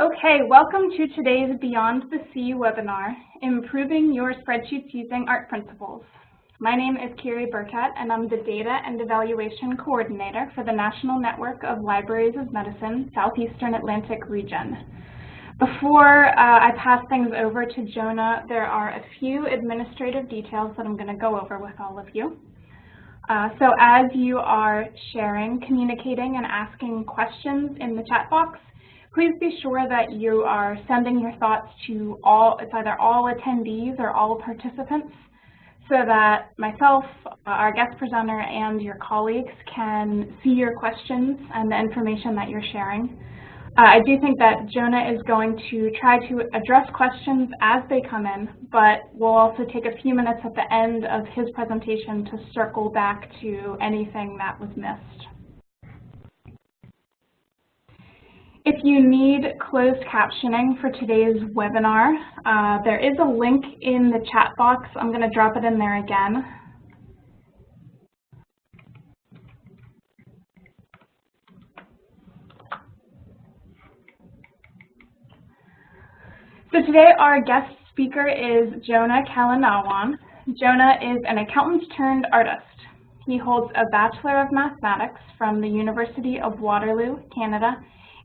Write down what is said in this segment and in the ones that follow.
Okay, welcome to today's Beyond the Sea webinar, Improving Your Spreadsheets Using ART Principles. My name is Kiri Burkett, and I'm the Data and Evaluation Coordinator for the National Network of Libraries of Medicine, Southeastern Atlantic region. Before I pass things over to Jonah, there are a few administrative details that I'm going to go over with all of you. So as you are sharing, communicating, and asking questions in the chat box, please be sure that you are sending your thoughts to it's either all attendees or all participants, so that myself, our guest presenter, and your colleagues can see your questions and the information that you're sharing. I do think that Jonah is going to try to address questions as they come in, but we'll also take a few minutes at the end of his presentation to circle back to anything that was missed. If you need closed captioning for today's webinar, there is a link in the chat box. I'm going to drop it in there again. So today our guest speaker is Jonah Calinawan. Jonah is an accountant turned artist. He holds a Bachelor of Mathematics from the University of Waterloo, Canada,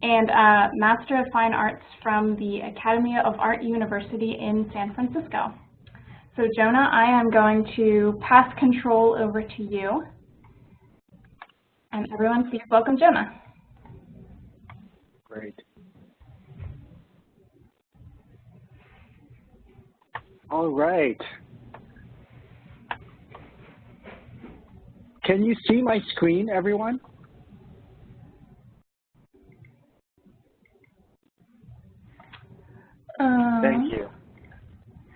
and a Master of Fine Arts from the Academy of Art University in San Francisco. So Jonah, I am going to pass control over to you. And everyone, please welcome Jonah. Great. All right. Can you see my screen, everyone? Thank you.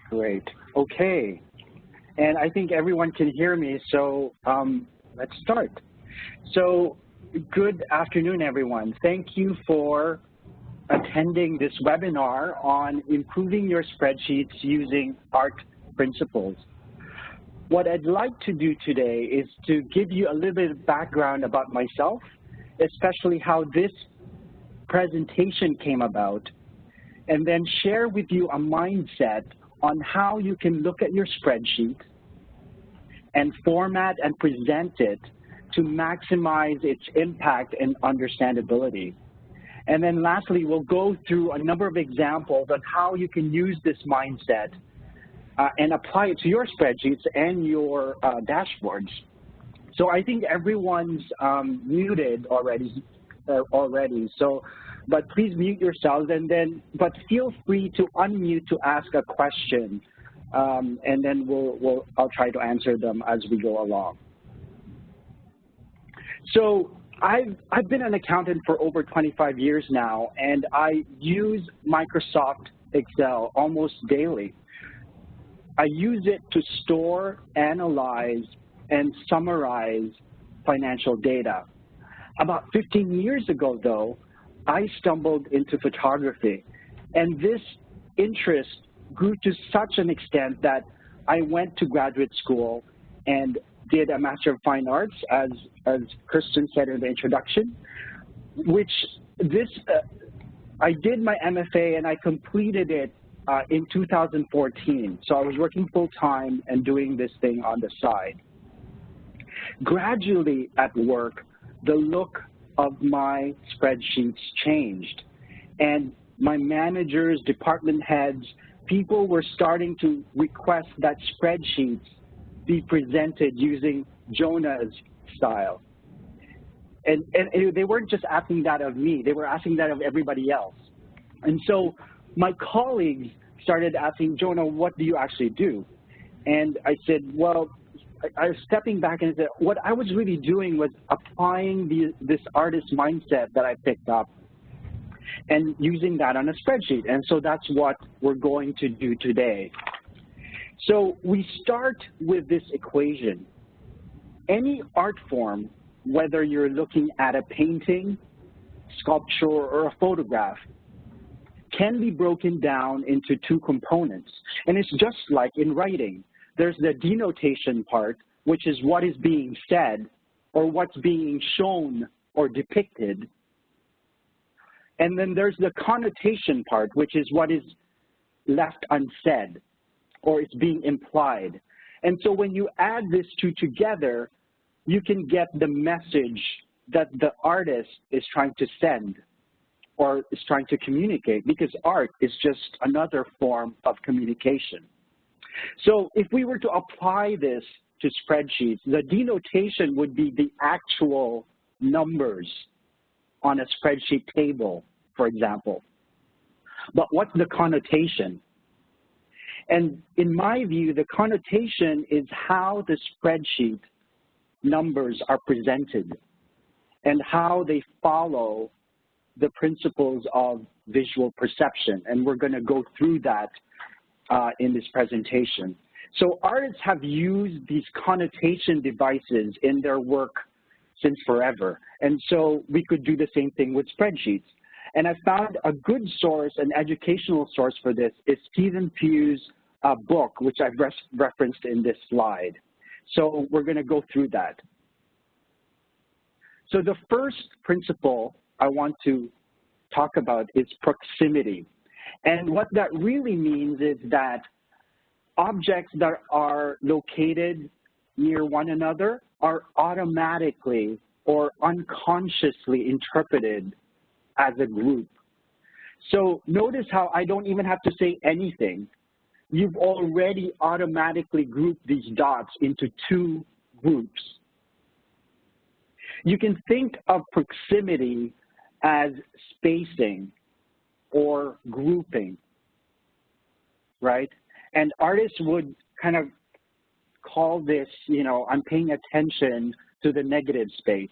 Great. Okay. And I think everyone can hear me, so let's start. So good afternoon, everyone. Thank you for attending this webinar on improving your spreadsheets using ART principles. What I'd like to do today is to give you a little bit of background about myself, especially how this presentation came about, and then share with you a mindset on how you can look at your spreadsheet and format and present it to maximize its impact and understandability. And then lastly, we'll go through a number of examples on how you can use this mindset and apply it to your spreadsheets and your dashboards. So I think everyone's muted already. But please mute yourselves, but feel free to unmute to ask a question, and then I'll try to answer them as we go along. So I've been an accountant for over 25 years now, and I use Microsoft Excel almost daily. I use it to store, analyze, and summarize financial data. About 15 years ago, though, I stumbled into photography, and this interest grew to such an extent that I went to graduate school and did a Master of Fine Arts, as Kristen said in the introduction, I did my MFA and I completed it in 2014. So I was working full-time and doing this thing on the side. Gradually at work, the look of my spreadsheets changed, and my managers, department heads, people were starting to request that spreadsheets be presented using Jonah's style. And they weren't just asking that of me, they were asking that of everybody else. And so my colleagues started asking, Jonah, what do you actually do? And I said, well, I was stepping back and said, what I was really doing was applying this artist mindset that I picked up and using that on a spreadsheet. And so that's what we're going to do today. So we start with this equation. Any art form, whether you're looking at a painting, sculpture, or a photograph, can be broken down into two components. And it's just like in writing. There's the denotation part, which is what is being said or what's being shown or depicted. And then there's the connotation part, which is what is left unsaid or it's being implied. And so when you add these two together, you can get the message that the artist is trying to send or is trying to communicate, because art is just another form of communication. So if we were to apply this to spreadsheets, the denotation would be the actual numbers on a spreadsheet table, for example. But what's the connotation? And in my view, the connotation is how the spreadsheet numbers are presented and how they follow the principles of visual perception. And we're going to go through that in this presentation. So artists have used these connotation devices in their work since forever. And so we could do the same thing with spreadsheets. And I found a good source, an educational source for this, is Stephen Pugh's book, which I've referenced in this slide. So we're going to go through that. So the first principle I want to talk about is proximity. And what that really means is that objects that are located near one another are automatically or unconsciously interpreted as a group. So notice how I don't even have to say anything. You've already automatically grouped these dots into two groups. You can think of proximity as spacing or grouping, right? And artists would kind of call this, you know, I'm paying attention to the negative space.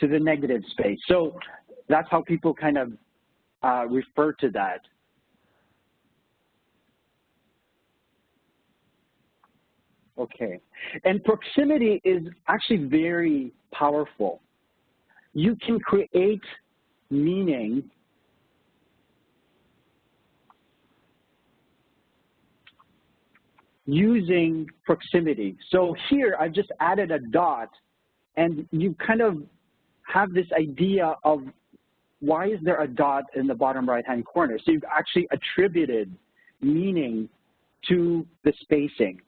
To the negative space. So that's how people kind of refer to that. Okay, and proximity is actually very powerful. You can create meaning using proximity. So here I've just added a dot, and you kind of have this idea of why is there a dot in the bottom right-hand corner? So you've actually attributed meaning to the spacing.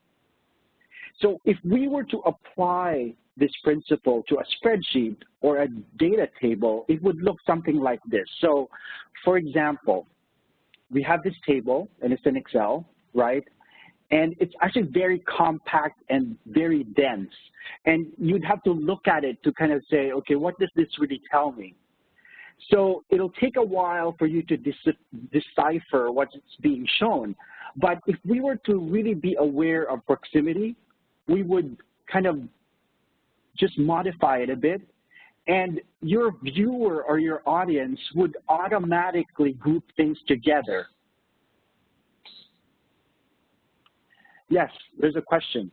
So if we were to apply this principle to a spreadsheet or a data table, it would look something like this. So for example, we have this table, and it's in Excel, right? And it's actually very compact and very dense. And you'd have to look at it to kind of say, okay, what does this really tell me? So it'll take a while for you to decipher what's being shown. But if we were to really be aware of proximity, we would kind of just modify it a bit. And your viewer or your audience would automatically group things together. Yes, there's a question.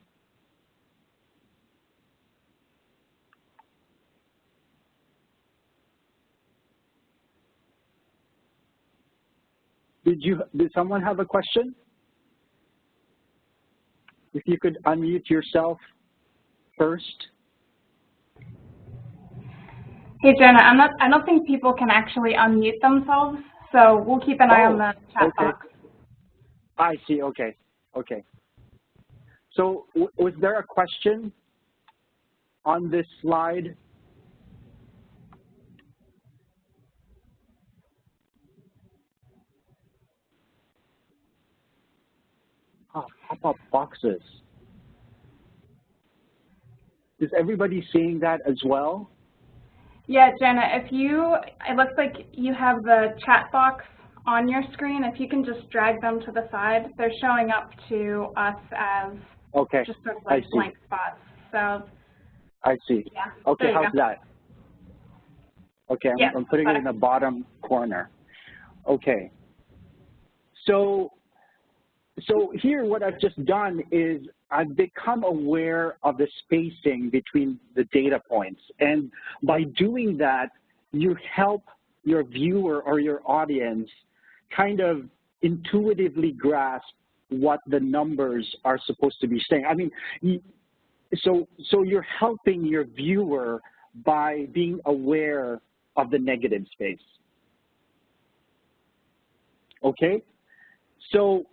Did someone have a question? If you could unmute yourself first. Hey, Jonah, I don't think people can actually unmute themselves, so we'll keep an eye on the chat box. I see, okay, okay. So was there a question on this slide? Oh, pop-up boxes. Is everybody seeing that as well? Yeah, Jenna, it looks like you have the chat box on your screen. If you can just drag them to the side, they're showing up to us as just sort of like blank spots. So I see. Yeah, okay, how's that? Okay, I'm putting it in the bottom corner. Okay. So here what I've just done is I've become aware of the spacing between the data points. And by doing that, you help your viewer or your audience kind of intuitively grasp what the numbers are supposed to be saying. I mean, so you're helping your viewer by being aware of the negative space. Okay? So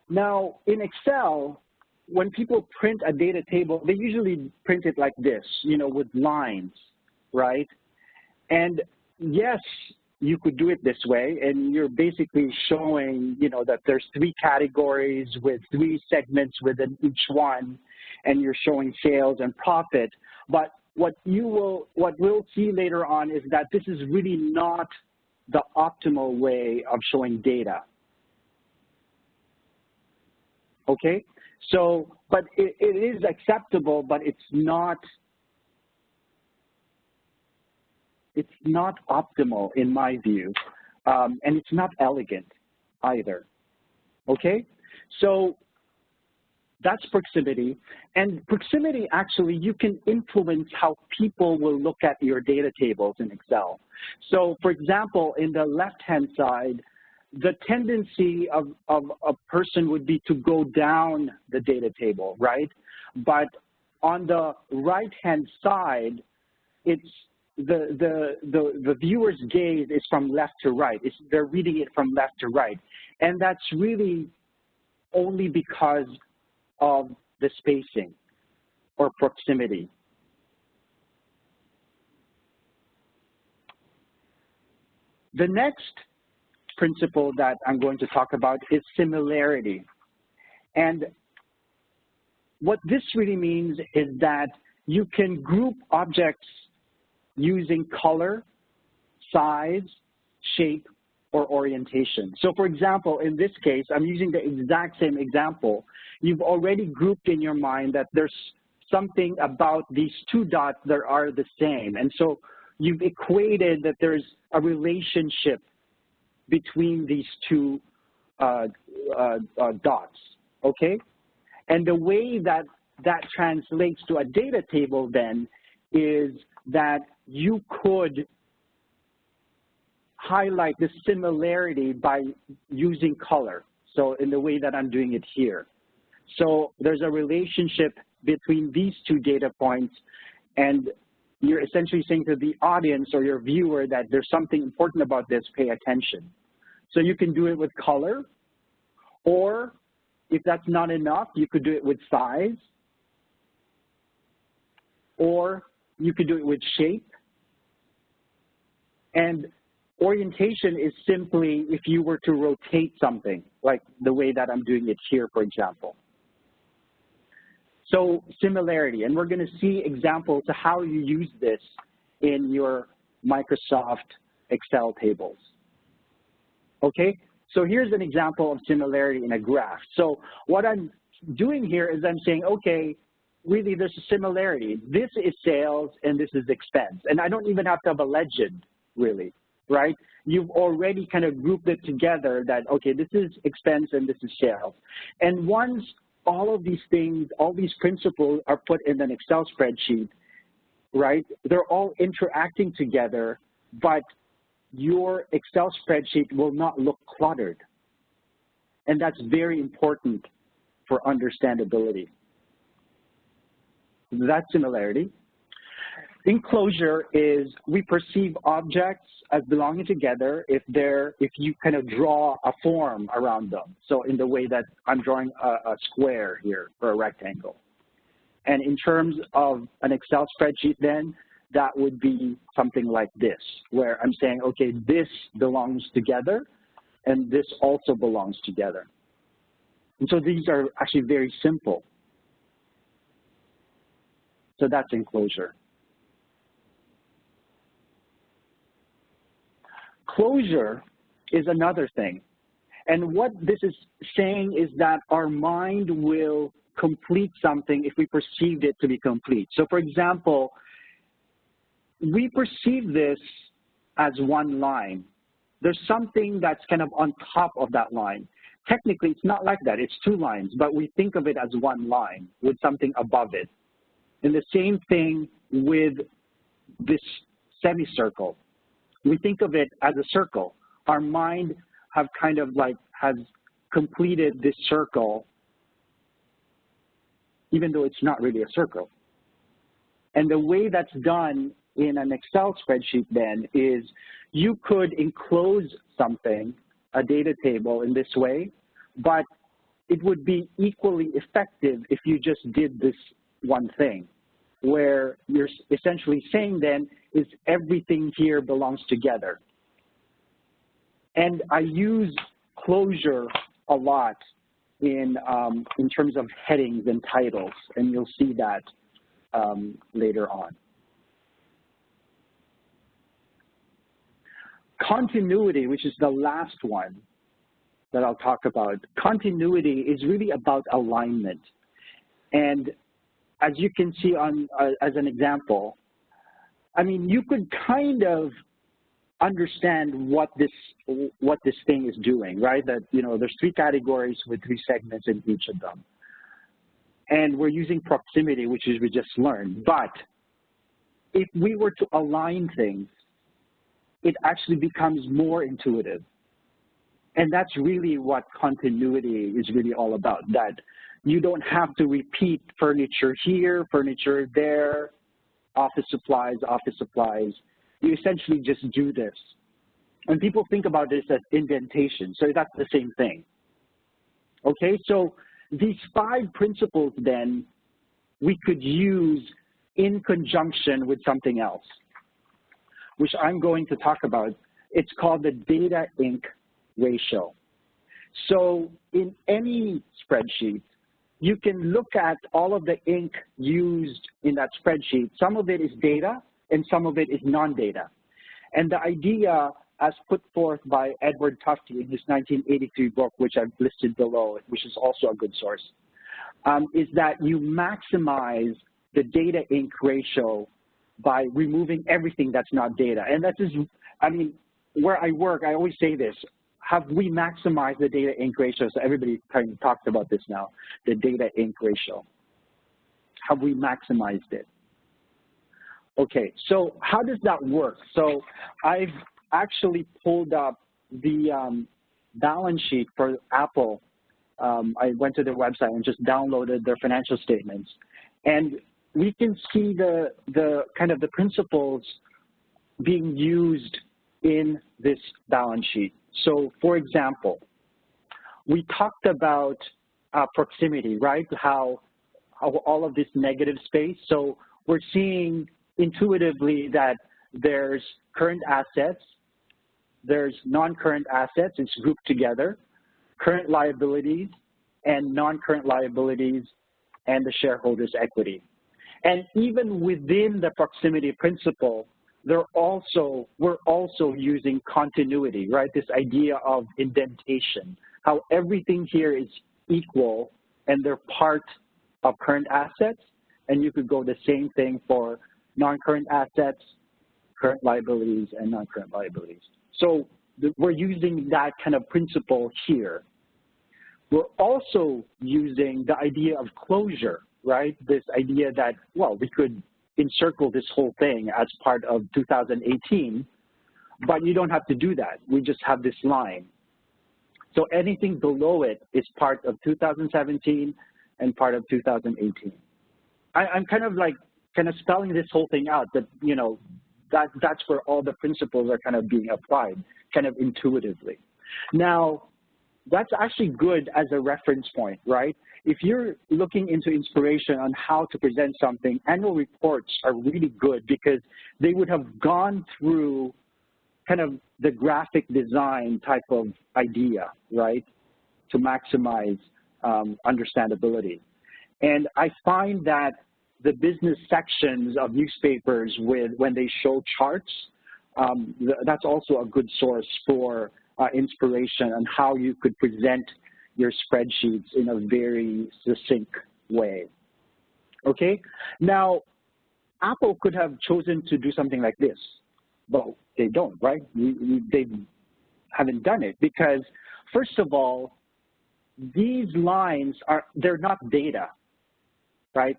now in Excel, when people print a data table, they usually print it like this, you know, with lines, right? And yes, you could do it this way, and you're basically showing, you know, that there's 3 categories with 3 segments within each one, and you're showing sales and profit. But what we'll see later on is that this is really not the optimal way of showing data. Okay? So, but it is acceptable, but it's not optimal in my view, and it's not elegant either. Okay? So that's proximity. And proximity, actually, you can influence how people will look at your data tables in Excel. So, for example, in the left-hand side, the tendency of a person would be to go down the data table, right? But on the right-hand side, it's the viewer's gaze is from left to right. They're reading it from left to right. And that's really only because of the spacing or proximity. The next principle that I'm going to talk about is similarity. And what this really means is that you can group objects using color, size, shape, or orientation. So for example, in this case, I'm using the exact same example. You've already grouped in your mind that there's something about these 2 dots that are the same. And so you've equated that there's a relationship between these 2 dots, okay? And the way that that translates to a data table then is that you could highlight the similarity by using color. So in the way that I'm doing it here. So there's a relationship between these 2 data points, and you're essentially saying to the audience or your viewer that there's something important about this, pay attention. So you can do it with color, or if that's not enough, you could do it with size, or you could do it with shape. And orientation is simply if you were to rotate something, like the way that I'm doing it here, for example. So similarity, and we're going to see examples of how you use this in your Microsoft Excel tables. Okay, so here's an example of similarity in a graph. So what I'm doing here is I'm saying, okay, really there's a similarity. This is sales and this is expense. And I don't even have to have a legend, really, right? You've already kind of grouped it together that, okay, this is expense and this is sales. And once all of these things, all these principles are put in an Excel spreadsheet, right, they're all interacting together, but your Excel spreadsheet will not look cluttered. And that's very important for understandability. That's similarity. Enclosure is we perceive objects as belonging together if you kind of draw a form around them. So in the way that I'm drawing a square here or a rectangle. And in terms of an Excel spreadsheet then, that would be something like this, where I'm saying, okay, this belongs together and this also belongs together. And so these are actually very simple. So that's enclosure. Closure is another thing. And what this is saying is that our mind will complete something if we perceived it to be complete. So for example, we perceive this as one line. There's something that's kind of on top of that line. Technically, it's not like that. It's 2 lines, but we think of it as one line with something above it. And the same thing with this semicircle. We think of it as a circle. Our mind have kind of like has completed this circle even though it's not really a circle. And the way that's done in an Excel spreadsheet then is you could enclose something, a data table in this way, but it would be equally effective if you just did this one thing, where you're essentially saying then is everything here belongs together. And I use closure a lot in terms of headings and titles, and you'll see that later on. Continuity, which is the last one that I'll talk about. Continuity is really about alignment. And as you can see on as an example, I mean, you could kind of understand what this thing is doing, right? That, you know, there's 3 categories with 3 segments in each of them. And we're using proximity, which is we just learned. But if we were to align things, it actually becomes more intuitive. And that's really what continuity is really all about, that you don't have to repeat furniture here, furniture there, office supplies, office supplies. You essentially just do this. And people think about this as indentation, so that's the same thing. Okay, so these 5 principles then we could use in conjunction with something else, which I'm going to talk about. It's called the data-inc ratio. So in any spreadsheet, you can look at all of the ink used in that spreadsheet. Some of it is data and some of it is non-data. And the idea, as put forth by Edward Tufte in his 1983 book, which I've listed below, which is also a good source, is that you maximize the data-inc ratio by removing everything that's not data. And that is, I mean, where I work, I always say this: have we maximized the data-inc ratio? So everybody kind of talks about this now, the data-inc ratio. Have we maximized it? Okay, so how does that work? So I've actually pulled up the balance sheet for Apple. I went to their website and just downloaded their financial statements. And we can see the kind of the principles being used in this balance sheet. So for example, we talked about proximity, right? How all of this negative space. So we're seeing intuitively that there's current assets, there's non-current assets, it's grouped together, current liabilities and non-current liabilities, and the shareholders' equity. And even within the proximity principle, we're also using continuity, right? This idea of indentation, how everything here is equal and they're part of current assets, and you could go the same thing for non-current assets, current liabilities, and non-current liabilities. So we're using that kind of principle here. We're also using the idea of closure, right? This idea that, well, we could encircle this whole thing as part of 2018, but you don't have to do that. We just have this line. So anything below it is part of 2017 and part of 2018. I'm kind of spelling this whole thing out, that, you know, that's where all the principles are kind of being applied, kind of intuitively. Now, that's actually good as a reference point, right? If you're looking into inspiration on how to present something, annual reports are really good because they would have gone through kind of the graphic design type of idea, right, to maximize understandability. And I find that the business sections of newspapers, when they show charts, that's also a good source for inspiration on how you could present your spreadsheets in a very succinct way. Okay, now Apple could have chosen to do something like this, but they don't, right? They haven't done it because, first of all, these lines they're not data, right?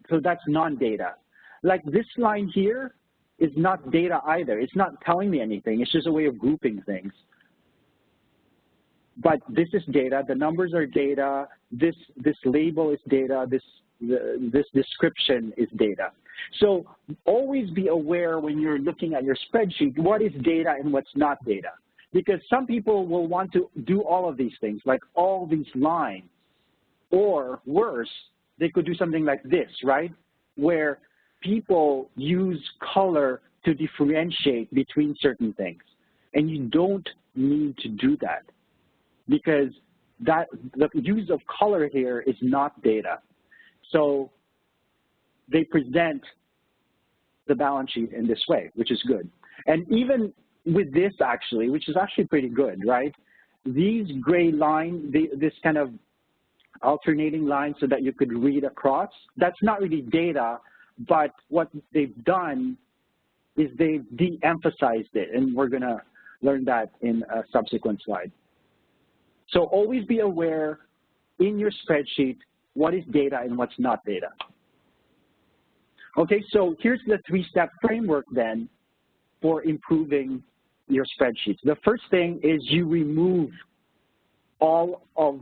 So that's non-data. Like this line here is not data either. It's not telling me anything. It's just a way of grouping things. But this is data. The numbers are data. This label is data. This this description is data. So always be aware when you're looking at your spreadsheet, what is data and what's not data. Because some people will want to do all of these things, like all these lines. Or worse, they could do something like this, right? Where people use color to differentiate between certain things. And you don't need to do that, because the use of color here is not data. So they present the balance sheet in this way, which is good. And even with this actually, which is actually pretty good, right? These gray lines, this kind of alternating lines so that you could read across, that's not really data, but what they've done is they've de-emphasized it, and we're gonna learn that in a subsequent slide. So always be aware in your spreadsheet what is data and what's not data. Okay, so here's the three-step framework then for improving your spreadsheets. The first thing is you remove all of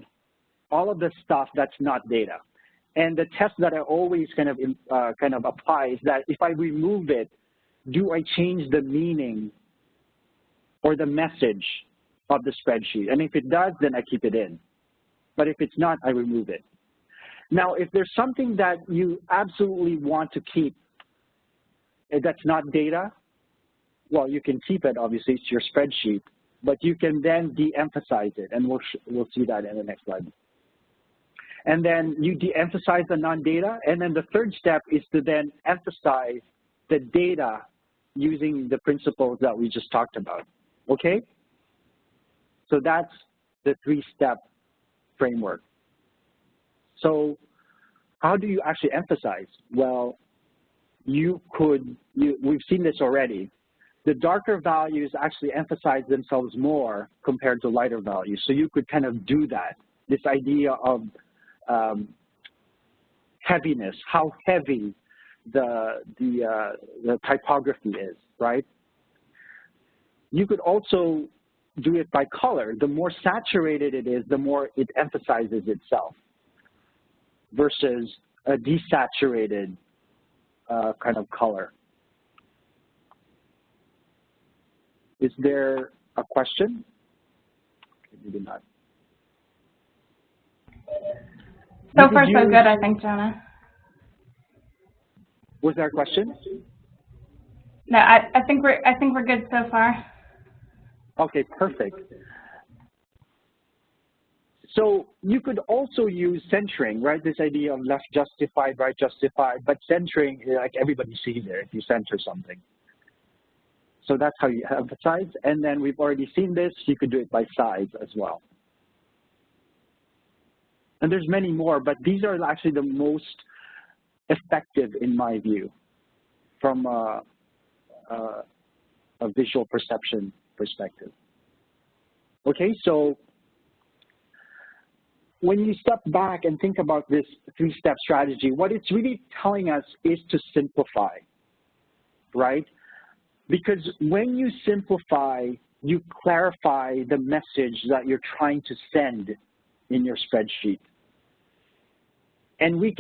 the stuff that's not data. And the test that I always kind of apply is that if I remove it, do I change the meaning or the message of the spreadsheet? And if it does, then I keep it in. But if it's not, I remove it. Now, if there's something that you absolutely want to keep that's not data, well, you can keep it, obviously, it's your spreadsheet, but you can then de-emphasize it, and we'll see that in the next slide. And then you de-emphasize the non-data, and then the third step is to then emphasize the data using the principles that we just talked about, okay? So that's the three-step framework. So how do you actually emphasize? Well, we've seen this already. The darker values actually emphasize themselves more compared to lighter values. So you could kind of do that, this idea of heaviness, how heavy the typography is, right? You could also do it by color. The more saturated it is, the more it emphasizes itself versus a desaturated kind of color. Is there a question? Okay, maybe not. So far, so good, I think, Jonah. Was there a question? No, I think we're good so far. Okay, perfect. So you could also use centering, right? This idea of left justified, right justified, but centering, like everybody sees there if you center something. So that's how you emphasize. And then we've already seen this. You could do it by size as well. And there's many more, but these are actually the most effective in my view from a visual perception perspective. Okay, so when you step back and think about this three-step strategy, what it's really telling us is to simplify, right? Because when you simplify, you clarify the message that you're trying to send in your spreadsheet. And we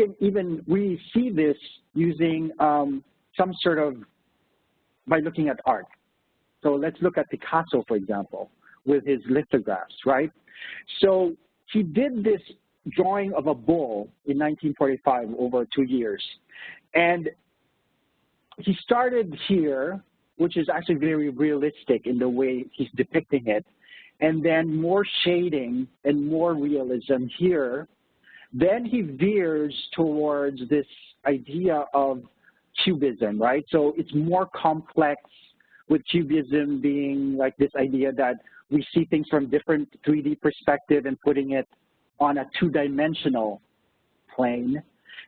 see this using some sort of, by looking at art. So let's look at Picasso, for example, with his lithographs, right? So he did this drawing of a bull in 1945 over 2 years. And he started here, which is actually very realistic in the way he's depicting it, and then more shading and more realism here. Then he veers towards this idea of cubism, right? So it's more complex, with cubism being like this idea that we see things from different 3D perspective and putting it on a two-dimensional plane.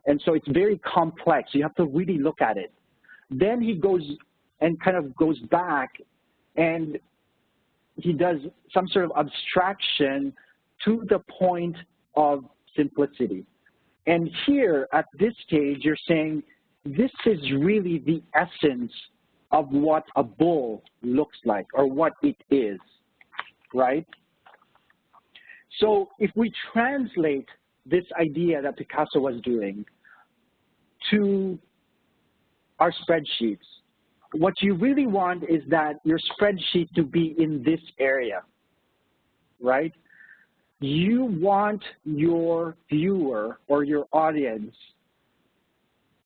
And so it's very complex. You have to really look at it. Then he goes and kind of goes back and he does some sort of abstraction to the point of simplicity. And here at this stage, you're saying this is really the essence of what a bull looks like or what it is, right? So if we translate this idea that Picasso was doing to our spreadsheets, what you really want is that your spreadsheet to be in this area, right? You want your viewer or your audience,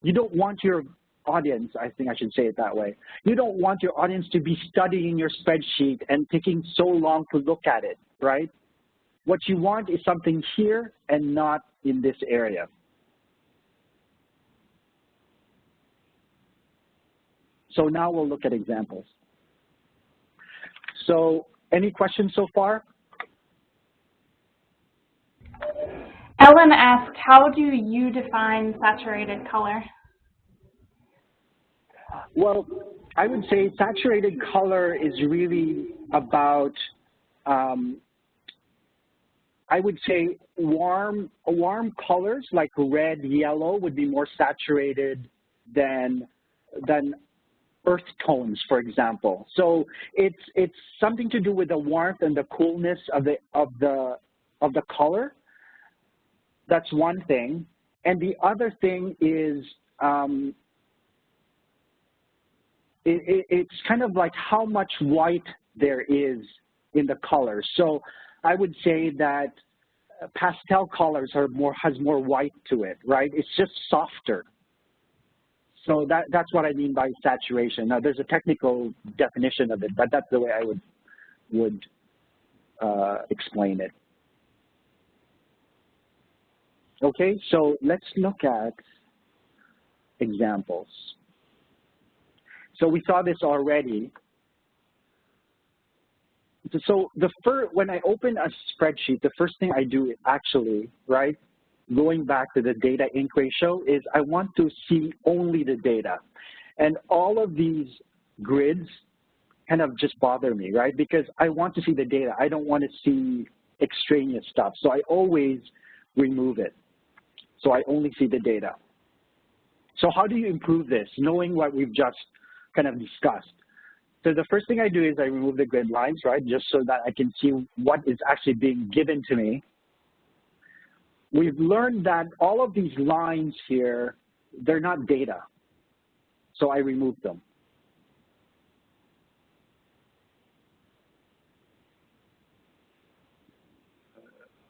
you don't want your audience, I think I should say it that way. You don't want your audience to be studying your spreadsheet and taking so long to look at it, right? What you want is something here and not in this area. So now we'll look at examples. So any questions so far? Ellen asked, how do you define saturated color? Well, I would say saturated color is really about, I would say warm colors like red, yellow would be more saturated than earth tones, for example. So it's something to do with the warmth and the coolness of the color. That's one thing. And the other thing is it's kind of like how much white there is in the color. So I would say that pastel colors has more white to it, right? It's just softer. So that's what I mean by saturation. Now, there's a technical definition of it, but that's the way I would explain it. Okay, so let's look at examples. So we saw this already. So when I open a spreadsheet, the first thing I do actually, right, going back to the data inc ratio, is I want to see only the data. And all of these grids kind of just bother me, right? Because I want to see the data. I don't want to see extraneous stuff. So I always remove it. So I only see the data. So how do you improve this, knowing what we've just kind of discussed? So the first thing I do is I remove the grid lines, right, just so that I can see what is actually being given to me. We've learned that all of these lines here, they're not data. So I remove them.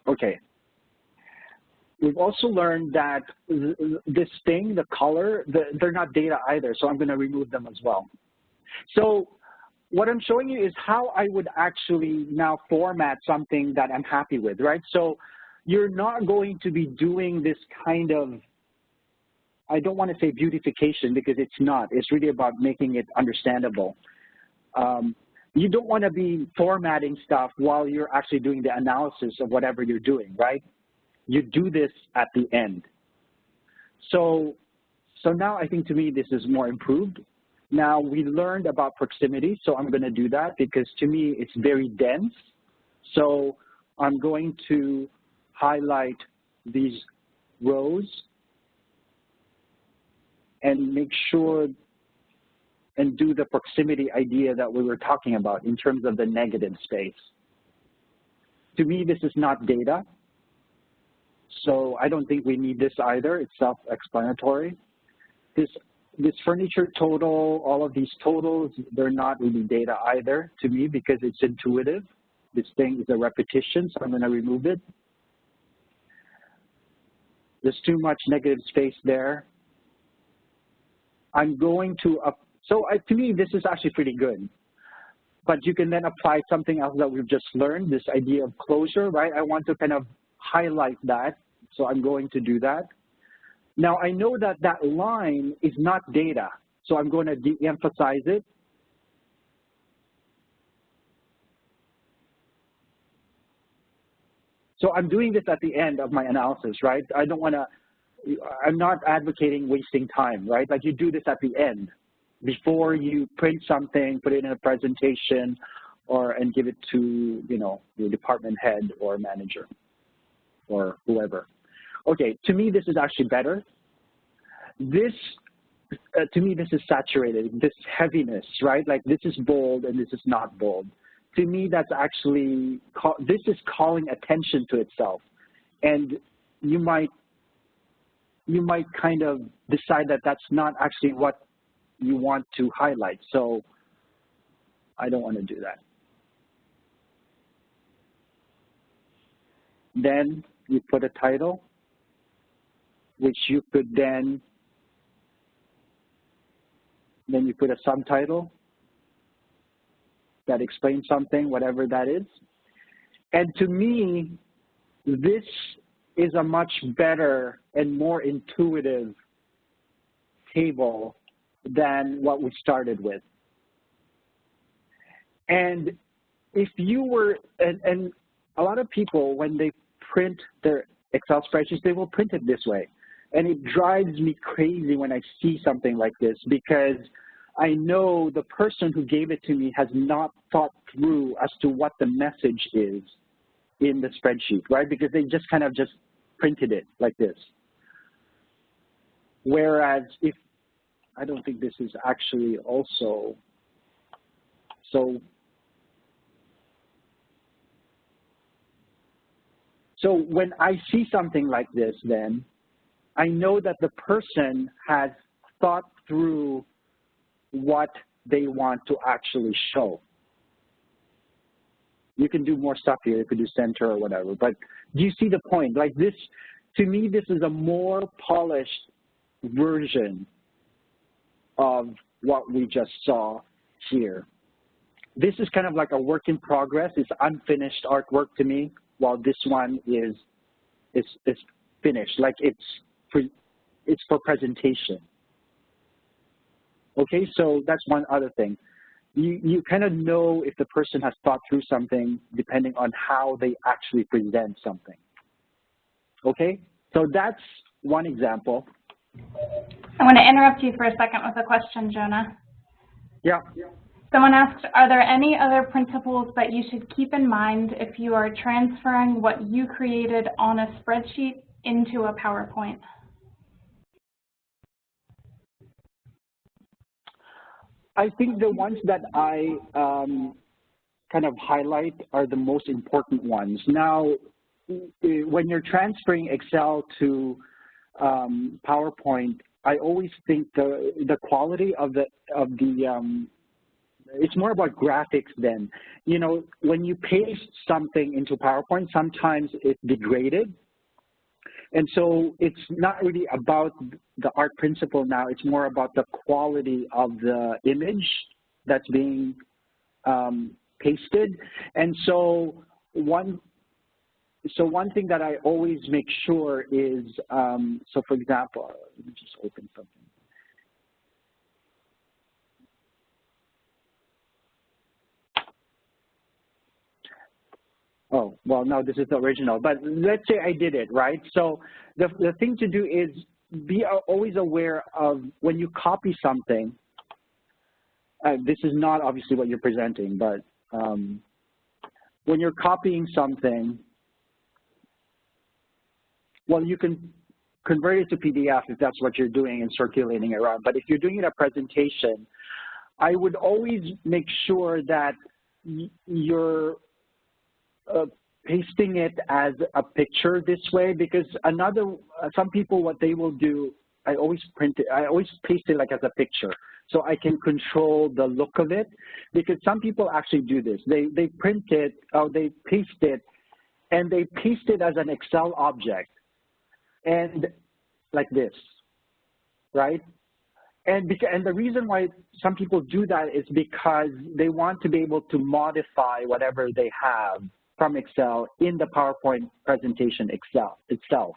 Okay. We've also learned that this thing, the color, they're not data either, so I'm going to remove them as well. So what I'm showing you is how I would actually now format something that I'm happy with, right? So you're not going to be doing this kind of, I don't want to say beautification because it's not. It's really about making it understandable. You don't want to be formatting stuff while you're actually doing the analysis of whatever you're doing, right? You do this at the end. So now I think to me this is more improved. Now we learned about proximity, so I'm going to do that because to me it's very dense. So I'm going to highlight these rows and make sure and do the proximity idea that we were talking about in terms of the negative space. To me, this is not data. So I don't think we need this either. It's self-explanatory. This furniture total, all of these totals, they're not really data either to me because it's intuitive. This thing is a repetition, so I'm going to remove it. There's too much negative space there. I'm going to, to me, this is actually pretty good. But you can then apply something else that we've just learned, this idea of closure, right? I want to kind of highlight that, so I'm going to do that. Now, I know that that line is not data, so I'm going to de-emphasize it. So I'm doing this at the end of my analysis, right? I don't want to, I'm not advocating wasting time, right? Like you do this at the end before you print something, put it in a presentation, and give it to, your department head or manager or whoever. Okay, to me, this is actually better. This, to me, this is saturated, this heaviness, right? Like this is bold and this is not bold. To me, that's actually, this is calling attention to itself. And you might you might kind of decide that that's not actually what you want to highlight. So I don't want to do that. Then you put a title, which you could then you put a subtitle that explains something, whatever that is. And to me, this is a much better and more intuitive table than what we started with. And if you were, and a lot of people, when they print their Excel spreadsheets, they will print it this way. And it drives me crazy when I see something like this, because I know the person who gave it to me has not thought through as to what the message is in the spreadsheet, right? Because they just kind of just printed it like this. Whereas if, I don't think this is actually also, so when I see something like this, then I know that the person has thought through what they want to actually show. You can do more stuff here. You could do center or whatever. But do you see the point? Like this, to me, this is a more polished version of what we just saw here. This is kind of like a work in progress. It's unfinished artwork to me, while this one is finished. Like it's for presentation. Okay, so that's one other thing. You kind of know if the person has thought through something depending on how they actually present something. Okay, so that's one example. I want to interrupt you for a second with a question, Jonah. Yeah. Someone asked, are there any other principles that you should keep in mind if you are transferring what you created on a spreadsheet into a PowerPoint? I think the ones that I kind of highlight are the most important ones. Now, when you're transferring Excel to PowerPoint, I always think the quality of the it's more about graphics then. You know, when you paste something into PowerPoint, sometimes it's degraded. And so it's not really about the art principle now, it's more about the quality of the image that's being pasted. And so one thing that I always make sure is, so for example, let me just open something. Oh, well, no, this is the original, but let's say I did it, right? So the thing to do is be always aware of when you copy something, this is not obviously what you're presenting, but when you're copying something, well, you can convert it to PDF if that's what you're doing and circulating it around. But if you're doing a presentation, I would always make sure that you're pasting it as a picture this way, because some people, what they will do, I always paste it like as a picture, so I can control the look of it, because some people actually do this. They print it, or they paste it, and they paste it as an Excel object, and like this, right? And the reason why some people do that is because they want to be able to modify whatever they have from Excel in the PowerPoint presentation itself.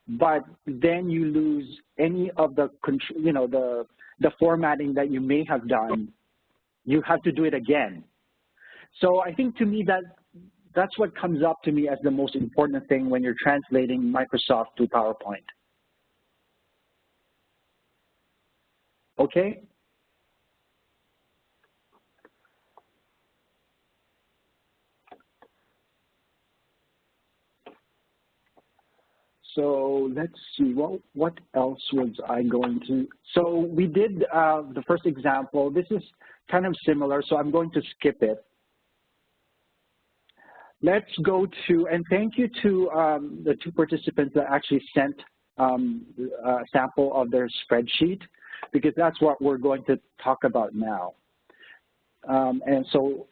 But then you lose any of the, you know, the formatting that you may have done. You have to do it again. So I think to me that's what comes up to me as the most important thing when you're translating Microsoft to PowerPoint. Okay? So let's see, what else was I going to? So we did the first example. This is kind of similar, so I'm going to skip it. Let's go to, and thank you to the two participants that actually sent sample of their spreadsheet, because that's what we're going to talk about now. And so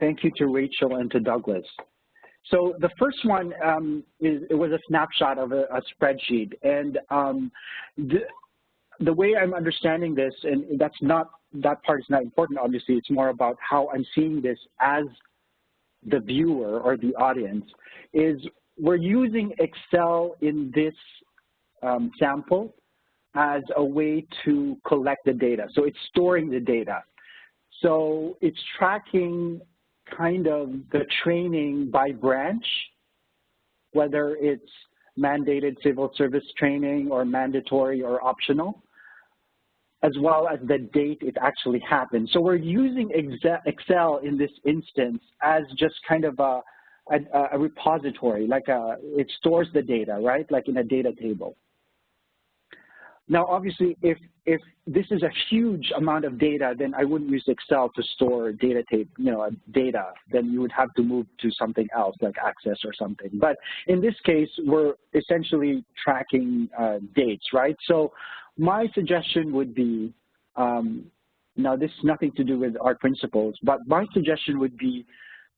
thank you to Rachel and to Douglas. So the first one it was a snapshot of a spreadsheet, and the way I'm understanding this, and that part is not important, obviously, it's more about how I'm seeing this as the viewer or the audience, is we're using Excel in this sample as a way to collect the data. So it's storing the data. So it's tracking kind of the training by branch, whether it's mandated civil service training or mandatory or optional, as well as the date it actually happened. So we're using Excel in this instance as just kind of a repository, like it stores the data, right? Like in a data table. Now, obviously, if this is a huge amount of data, then I wouldn't use Excel to store data. Then you would have to move to something else, like Access or something. But in this case, we're essentially tracking dates, right? So my suggestion would be, now this is nothing to do with our principles, but my suggestion would be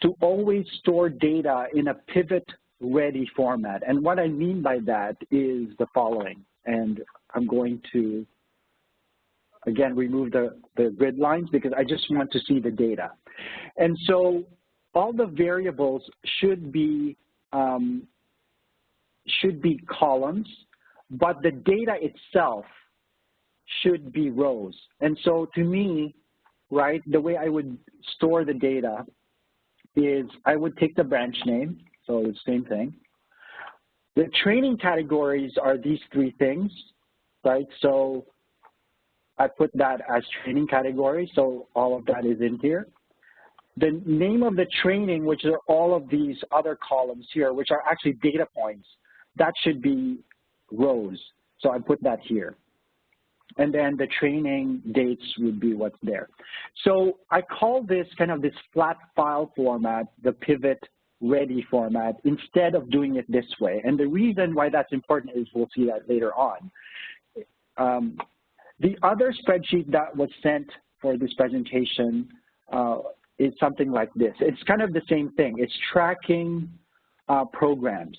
to always store data in a pivot-ready format. And what I mean by that is the following. And I'm going to, again, remove the grid lines because I just want to see the data. And so all the variables should be columns, but the data itself should be rows. And so to me, right, the way I would store the data is I would take the branch name, so the same thing. The training categories are these three things, right? So I put that as training category, so all of that is in here. The name of the training, which are all of these other columns here, which are actually data points, that should be rows. So I put that here. And then the training dates would be what's there. So I call this kind of this flat file format, the pivot ready format, instead of doing it this way. And the reason why that's important is we'll see that later on. The other spreadsheet that was sent for this presentation is something like this. It's kind of the same thing. It's tracking programs.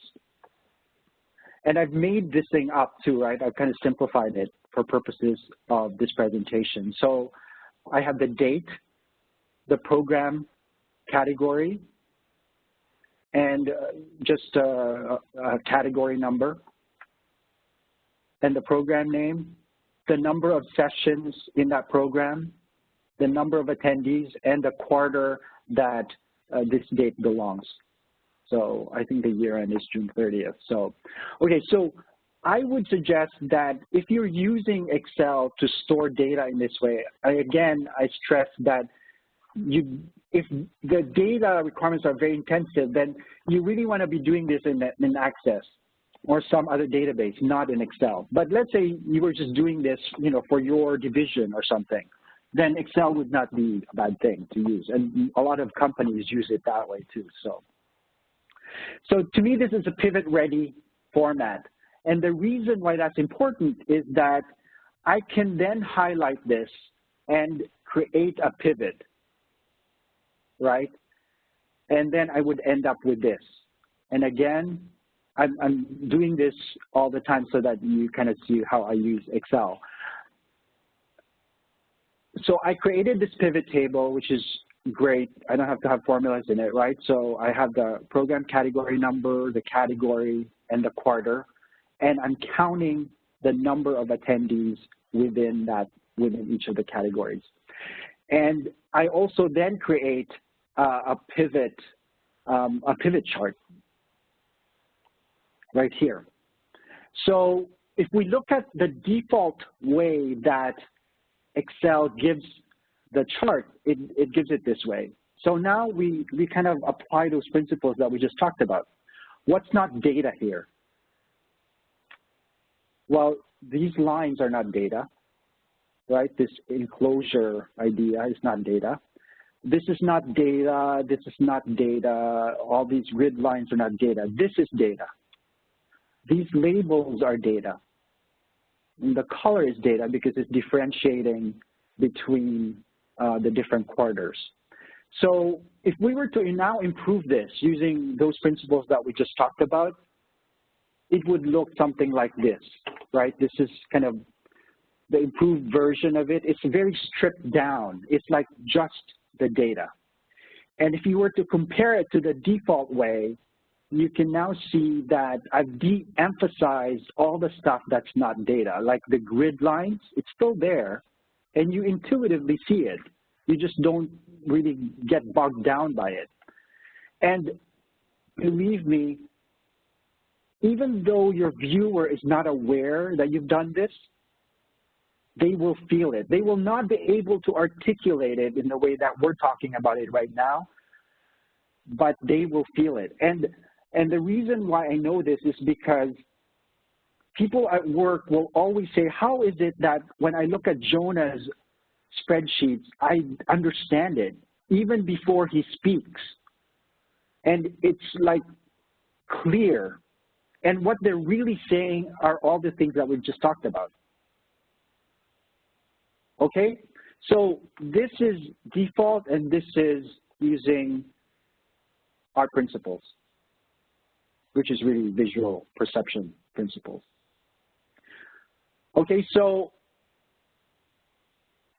And I've made this thing up too, right? I've kind of simplified it for purposes of this presentation. So I have the date, the program category, and just a category number, and the program name, the number of sessions in that program, the number of attendees, and the quarter that this date belongs. So I think the year end is June 30th. So, okay, so I would suggest that if you're using Excel to store data in this way, I stress that if the data requirements are very intensive, then you really want to be doing this in Access or some other database, not in Excel. But let's say you were just doing this, for your division or something, then Excel would not be a bad thing to use. And a lot of companies use it that way too. So to me, this is a pivot-ready format. And the reason why that's important is that I can then highlight this and create a pivot, right? And then I would end up with this. And again, I'm doing this all the time so that you kind of see how I use Excel. So I created this pivot table, which is great. I don't have to have formulas in it, right? So I have the program category number, the category, and the quarter. And I'm counting the number of attendees within each of the categories. And I also then create a pivot chart right here. So if we look at the default way that Excel gives the chart, it gives it this way. So now we kind of apply those principles that we just talked about. What's not data here? Well, these lines are not data, right? This enclosure idea is not data. This is not data. This is not data. All these grid lines are not data. This is data. these labels are data. And the color is data because it's differentiating between the different quarters. So if we were to now improve this using those principles that we just talked about, it would look something like this, right? This is kind of the improved version of it. It's very stripped down. It's like just the data. And if you were to compare it to the default way, you can now see that I've de-emphasized all the stuff that's not data, like the grid lines. It's still there, and you intuitively see it. You just don't really get bogged down by it. And believe me, even though your viewer is not aware that you've done this, they will feel it. They will not be able to articulate it in the way that we're talking about it right now, but they will feel it. And the reason why I know this is because people at work will always say, how is it that when I look at Jonah's spreadsheets, I understand it even before he speaks? And it's like clear. And what they're really saying are all the things that we've just talked about. Okay, so this is default, and this is using our principles, which is really visual perception principles. Okay, so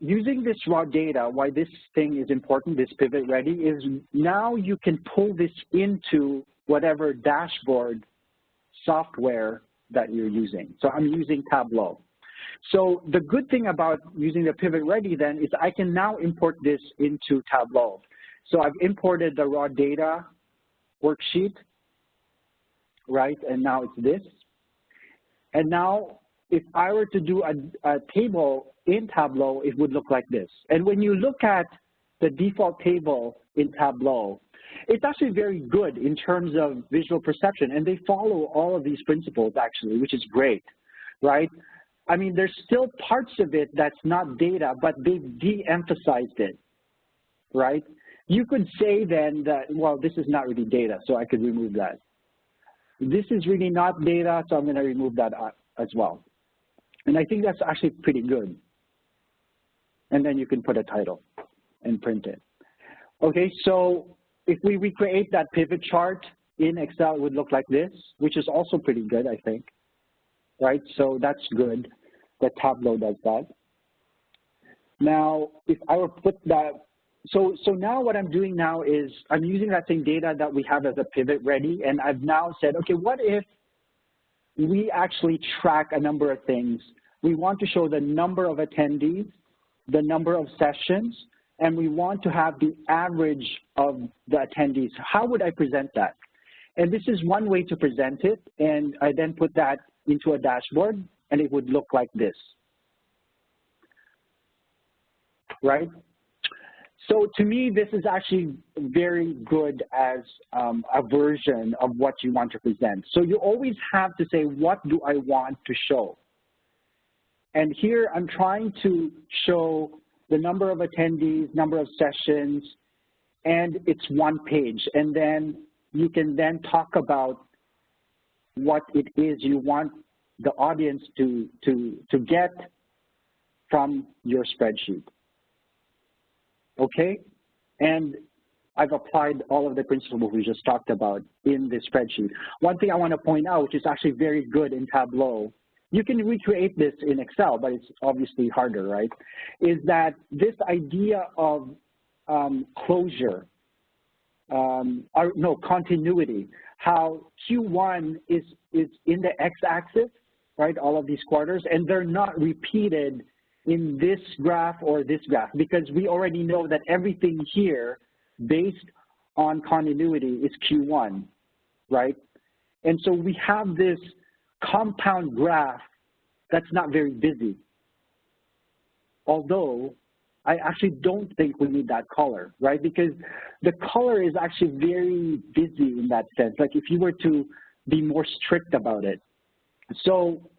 using this raw data, why this thing is important, this pivot ready, is now you can pull this into whatever dashboard software that you're using. So I'm using Tableau. So the good thing about using the pivot ready then is I can now import this into Tableau. So I've imported the raw data worksheet, right? And now it's this. And now if I were to do a table in Tableau, it would look like this. And when you look at the default table in Tableau, it's actually very good in terms of visual perception, and they follow all of these principles actually, which is great, right? I mean, there's still parts of it that's not data, but they've de-emphasized it, right? You could say then that, well, this is not really data, so I could remove that. This is really not data, so I'm going to remove that as well. And I think that's actually pretty good. And then you can put a title and print it. Okay, so if we recreate that pivot chart in Excel, it would look like this, which is also pretty good, I think. Right, so that's good that Tableau does that. Now, if I were to put that, so now what I'm doing now is I'm using that same data that we have as a pivot ready, and I've now said, okay, what if we actually track a number of things? We want to show the number of attendees, the number of sessions, and we want to have the average of the attendees. How would I present that? And this is one way to present it, and I then put that into a dashboard, and it would look like this, right? So to me, this is actually very good as a version of what you want to present. So you always have to say, what do I want to show? And here I'm trying to show the number of attendees, number of sessions, and it's one page. And then you can then talk about what it is you want the audience to get from your spreadsheet. Okay? And I've applied all of the principles we just talked about in the spreadsheet. One thing I want to point out, which is actually very good in Tableau, you can recreate this in Excel, but it's obviously harder, right? Is that this idea of closure, or no, continuity, how Q1 is in the x-axis, right, all of these quarters, and they're not repeated in this graph or this graph, because we already know that everything here based on continuity is Q1, right? And so we have this compound graph that's not very busy. Although I actually don't think we need that color, right? Because the color is actually very busy in that sense, like if you were to be more strict about it. So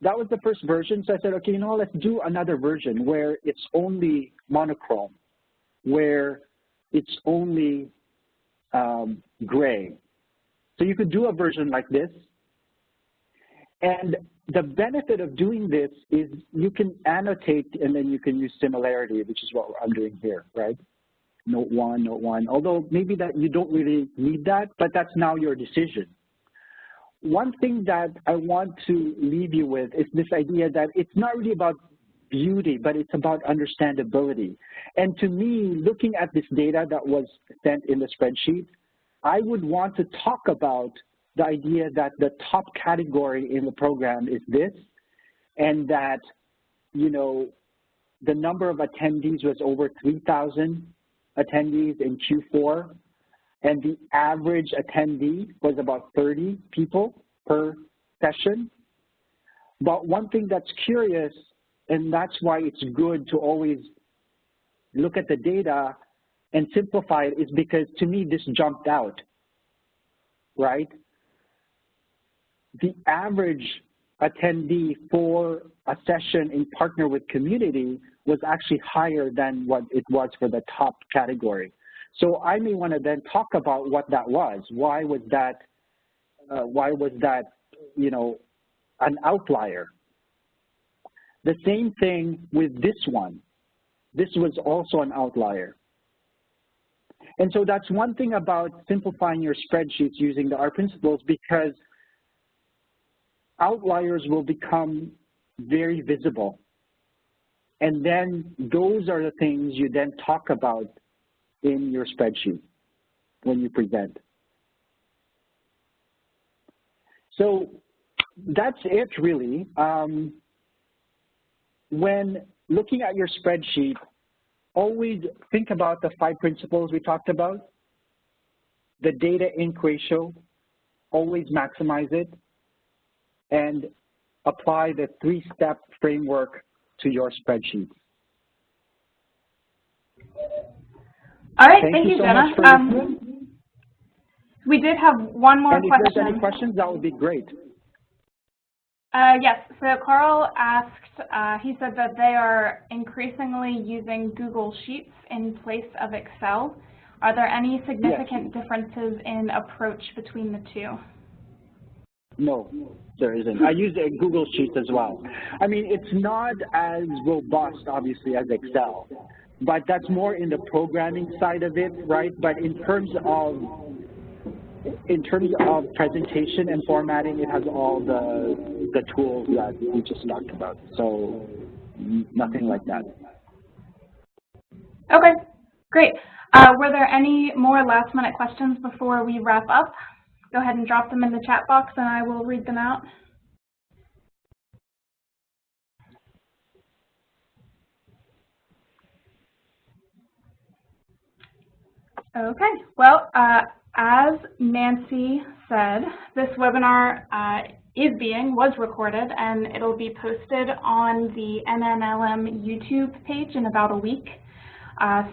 that was the first version. So I said, okay, you know, let's do another version where it's only monochrome, where it's only gray. So you could do a version like this, And the benefit of doing this is you can annotate and then you can use Similarity, which is what I'm doing here, right? Note one, although maybe that you don't really need that, but that's now your decision. One thing that I want to leave you with is this idea that it's not really about beauty, but it's about understandability. And to me, looking at this data that was sent in the spreadsheet, I would want to talk about the idea that the top category in the program is this, and that, you know, the number of attendees was over 3,000 attendees in Q4, and the average attendee was about 30 people per session. But one thing that's curious, and that's why it's good to always look at the data and simplify it, is because to me this jumped out, right? The average attendee for a session in Partner with Community was actually higher than what it was for the top category. So I may want to then talk about what that was. Why was that, you know, an outlier? The same thing with this one. This was also an outlier. And so that's one thing about simplifying your spreadsheets using the R principles, because outliers will become very visible. And then those are the things you then talk about in your spreadsheet when you present. So that's it really. When looking at your spreadsheet, always think about the 5 principles we talked about. The data inc ratio, always maximize it, and apply the 3-step framework to your spreadsheet. All right, thank you, so Jonah. much for listening. We did have one more question. And if there's any questions, that would be great. Yes, so Carl asked, he said that they are increasingly using Google Sheets in place of Excel. Are there any significant differences in approach between the two? No, there isn't. I use Google Sheets as well. I mean, it's not as robust, obviously, as Excel, but that's more in the programming side of it, right? But in terms of presentation and formatting, it has all the tools that we just talked about. So nothing like that. Okay, great. Were there any more last-minute questions before we wrap up? Go ahead and drop them in the chat box and I will read them out. Okay, well, as Nancy said, this webinar was recorded, and it'll be posted on the NNLM YouTube page in about a week.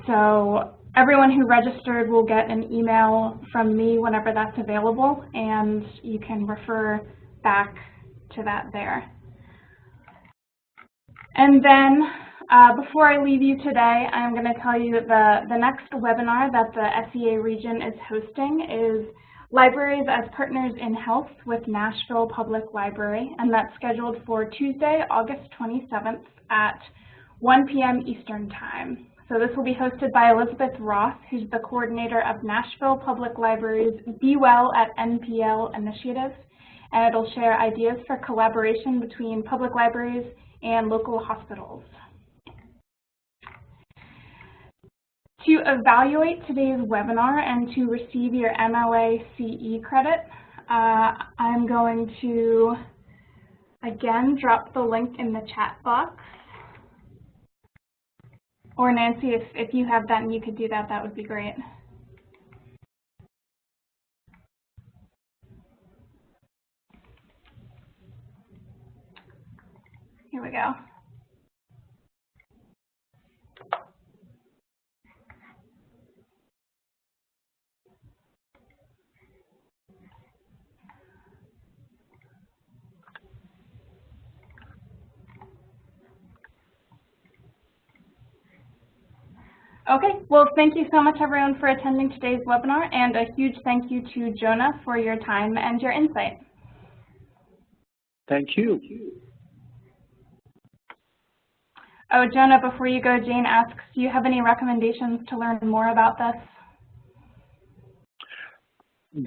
So everyone who registered will get an email from me whenever that's available, and you can refer back to that there. And then before I leave you today, I'm going to tell you that the next webinar that the SEA region is hosting is Libraries as Partners in Health with Nashville Public Library, and that's scheduled for Tuesday, August 27th at 1 p.m. Eastern Time. So this will be hosted by Elizabeth Roth, who's the coordinator of Nashville Public Library's Be Well at NPL initiative, and it'll share ideas for collaboration between public libraries and local hospitals. To evaluate today's webinar and to receive your MLA CE credit, I'm going to, again, drop the link in the chat box. Or Nancy, if you have that and you could do that, that would be great. Here we go. Okay, well, thank you so much, everyone, for attending today's webinar, and a huge thank you to Jonah for your time and your insight. Thank you. Oh, Jonah, before you go, Jane asks, do you have any recommendations to learn more about this?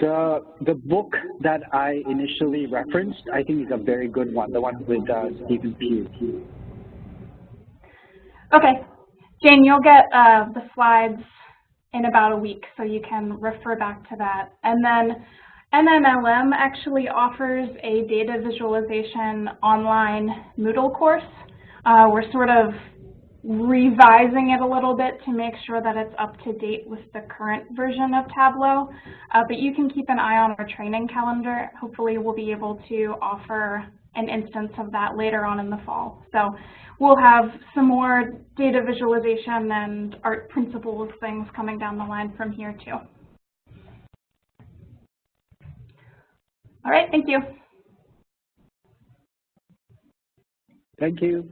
The book that I initially referenced, I think is a very good one, the one with Stephen Pugh. Okay. Jane, you'll get the slides in about a week, so you can refer back to that. And then NNLM actually offers a data visualization online Moodle course. We're sort of revising it a little bit to make sure that it's up to date with the current version of Tableau, but you can keep an eye on our training calendar. Hopefully we'll be able to offer an instance of that later on in the fall. So we'll have some more data visualization and art principles things coming down the line from here too. All right, thank you. Thank you.